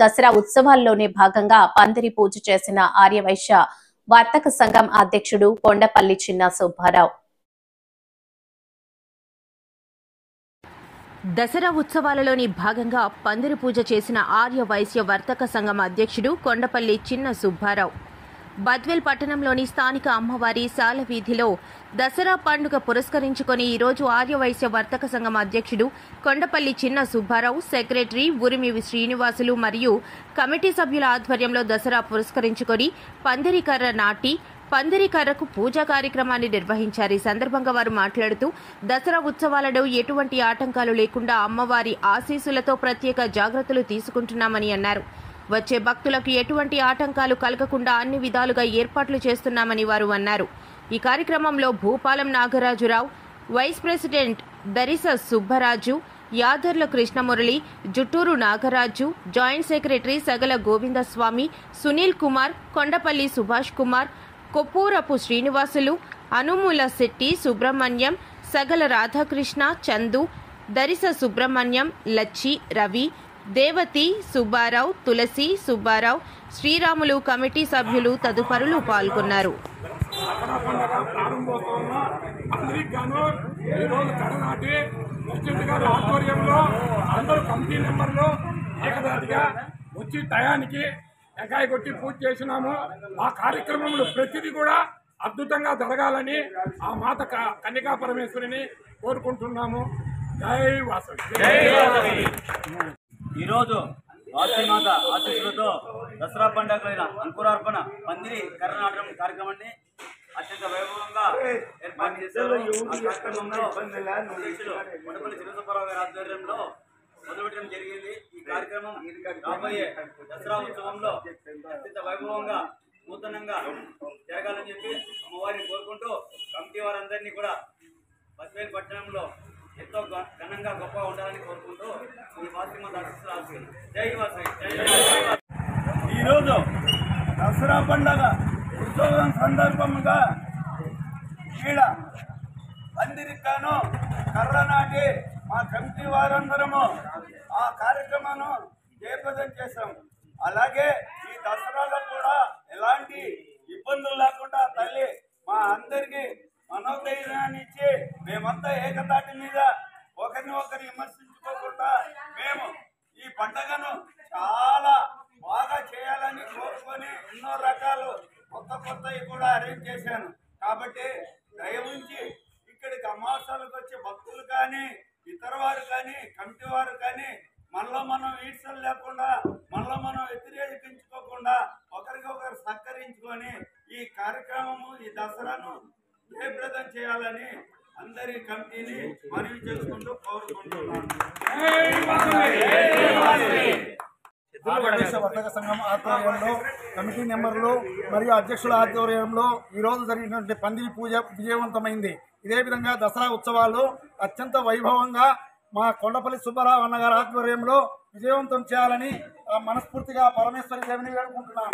దసరా ఉత్సవాల్లోనే భాగంగా పందిరి పూజ చేసిన ఆర్యవైశ్య వర్తక సంఘం అధ్యక్షుడు కొండపల్లి చిన్న సుబ్బారావు. దసరా ఉత్సవాలలోని భాగంగా పందిరి పూజ చేసిన ఆర్యవైశ్య వర్తక సంఘం అధ్యక్షుడు కొండపల్లి చిన్న సుబ్బారావు బద్వేల్ పట్టణంలోని స్థానిక అమ్మవారి సాల వీధిలో దసరా పండుగ పురస్కరించుకొని ఈరోజు ఆర్యవైశ్య వర్తక సంఘం అధ్యక్షుడు కొండపల్లి చిన్న సుబ్బారావు, సెక్రటరీ ఉరిమి శ్రీనివాసులు మరియు కమిటీ సభ్యుల ఆధ్వర్యంలో దసరా పురస్కరించుకొని పందిరికర్ర నాటి పందిరికర్రకు పూజా కార్యక్రమాన్ని నిర్వహించారు. ఈ సందర్భంగా వారు మాట్లాడుతూ దసరా ఉత్సవాలలో ఎటువంటి ఆటంకాలు లేకుండా అమ్మవారి ఆశీస్సులతో ప్రత్యేక జాగ్రత్తలు తీసుకుంటున్నామని అన్నారు. వచ్చే భక్తులకు ఎటువంటి ఆటంకాలు కలగకుండా అన్ని విధాలుగా ఏర్పాట్లు చేస్తున్నామని వారు అన్నారు. ఈ కార్యక్రమంలో Bhupalam Nagarajurao, vice president Darisa Subbaraju, Yadarla Krishnamurali, Jutturu Nagaraju, joint secretary Sagala Govindaswamy, Sunil Kumar, Kondapalli Subhash Kumar, Koppurapu Srinivasulu, Anumula Shetty Subrahmanyam, Sagala Radhakrishna, Chandu, Darisa Subrahmanyam, Lachchi, Ravi, Devathi, Subbarao, Tulasi, Subbarao, Sriramulu committee సభ్యులు తదుపరులు పాల్గొన్నారు. వచ్చి టయానికి ఎకాయ కొట్టి పూజ చేసినాము. ఆ కార్యక్రమంలో ప్రతిదీ కూడా అద్భుతంగా జరగాలని ఆ మాత కన్యకా పరమేశ్వరిని కోరుకుంటున్నాము. జై వాసవి. ఈరోజు వాసవిమాత ఆశీస్సులతో దసరా పండుగలైన అంకురార్పణ పందిరి కర్ర నాటడం కార్యక్రమాన్ని అత్యంత వైభవంగా ఏర్పాటు చేశారు. ఆ కార్యక్రమంలో అధ్యక్షులు కొండపల్లి చిన్న సుబ్బారావు గారి ఆధ్వర్యంలో మొదలుపెట్టడం జరిగింది. ఈ కార్యక్రమం రాబోయే దసరా ఉత్సవంలో అత్యంత వైభవంగా నూతనంగా జరగాలని చెప్పి అమ్మవారిని కోరుకుంటూ కమిటీ వారందరినీ కూడా బద్వేల్ పట్టణంలో ఎంతో ఘనంగా గొప్పగా ఉండాలని కోరుకుంటూ ఈ వాసవిమాత ఆశీస్సులు. జై వాసవి. ఈరోజు దసరా పండుగ ఉత్సవం సందర్భంగా ఈడ పందిరికాను కర్ర నాటి మా కమిటీ వారందరము ఆ కార్యక్రమాన్ని జయప్రదం చేశాం. అలాగే ఈ దసరాలో కూడా ఎలాంటి ఇబ్బందులు లేకుండా తల్లి మా అందరికీ మనోధైర్యాన్ని ఇచ్చి మేమంతా ఏకతాటి మీద ఒకరిని ఒకరు విమర్శించుకోకుండా మేము ఈ పండుగను చాలా బాగా చేయాలని కోరుకొని ఎన్నో రకాలు కొత్తవి కూడా అరేంజ్ చేశాను. కాబట్టి దయవుంచి ఇక్కడికి అమావాస్యలకు వచ్చే భక్తులు కానీ ఇతర వారు కానీ కమిటీ వారు కానీ మనలో మనం ఈడ్సలు లేకుండా మనలో మనం వ్యతిరేకించుకోకుండా ఒకరికొకరు సహకరించుకొని ఈ కార్యక్రమము ఈ దసరాను జయప్రదం చేయాలని అందరి కమిటీని మనవి చేసుకుంటూ కోరుకుంటున్నాను. వర్తక సంఘం ఆధ్వర్యంలో కమిటీ మెంబర్లు మరియు అధ్యక్షుల ఆధ్వర్యంలో ఈరోజు జరిగినటువంటి పందిరి పూజ విజయవంతమైంది. ఇదే విధంగా దసరా ఉత్సవాలు అత్యంత వైభవంగా మా కొండపల్లి సుబ్బారావు అన్నగారి ఆధ్వర్యంలో విజయవంతం చేయాలని మనస్ఫూర్తిగా పరమేశ్వరి దేవిని వేడుకుంటున్నాను.